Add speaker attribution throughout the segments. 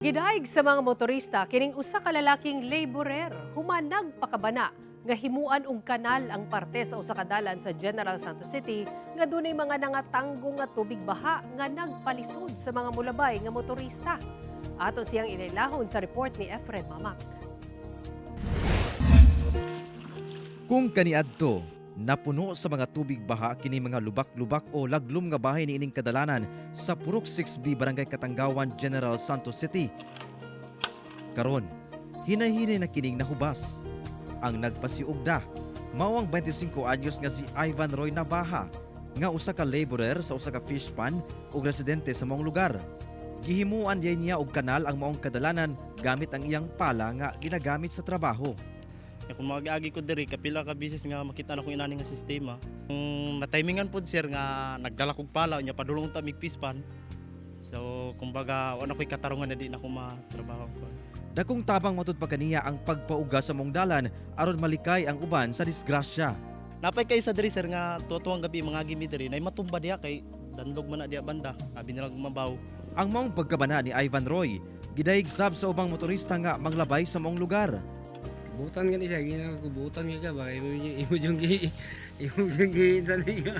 Speaker 1: Gidayeg sa mga motorista kining usa ka lalaking laborer humanag pakabana nga himuan og kanal ang parte sa usa ka dalan sa General Santos City nga dunay mga nangatanggo nga tubig baha nga nagpalisod sa mga mulabay nga motorista. Ato siyang ilailahon sa report ni Efren Mamak.
Speaker 2: Kung kaniadto, napuno sa mga tubig baha kini mga lubak-lubak o laglum nga bahay ni ining kadalanan sa Purok 6B Barangay Katanggawan, General Santos City. Karon, hinahinay na kining nahubas. Ang nagpasiugda, mao ang 25 anyos nga si Ivan Roy Nabaha, nga usa ka laborer sa usa ka fish pan ug residente sa maong lugar. Gihimuan niya og kanal ang maong kadalanan gamit ang iyang pala nga ginagamit sa trabaho.
Speaker 3: Kung mag-agi ko diri kapila ka bisis nga makita na ko inani nga sistema. Na-timingan pod sir nga nagdala kog pala nya padulong ta mig pispan. So kumbaga wala ko'y katarungan na di na ko matrabaho ko.
Speaker 2: Dakong tabang matud pa kaniya ang pagpauga sa maong dalan aron malikay ang uban sa disgrasya.
Speaker 3: Napay kay sa diri sir nga tuwang gabi mga gimi diri nay matumba diha kay dandog man na diha banda. Abi nila mabaw.
Speaker 2: Ang maong pagkabana ni Ivan Roy, gidayeg sab sa ubang motorista nga manglabay sa maong lugar.
Speaker 4: Butan ka siya, ginagabutan ka ba? Imo yung sa niya.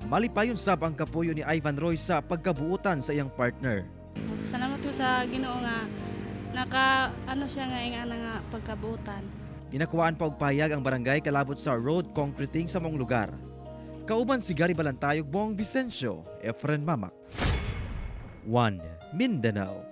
Speaker 5: Malipayon
Speaker 2: sab ang kapuyo ni Ivan Roy sa pagkabuutan sa iyang partner.
Speaker 5: Salamat ko sa Ginoo nga siya nga pagkabuutan.
Speaker 2: Ginakuhaan pa og pahayag ang barangay kalabot sa road concreting sa maong lugar. Kauban si Gary Balantayog, Bong Vicencio, Efren Mamak. 1 Mindanao.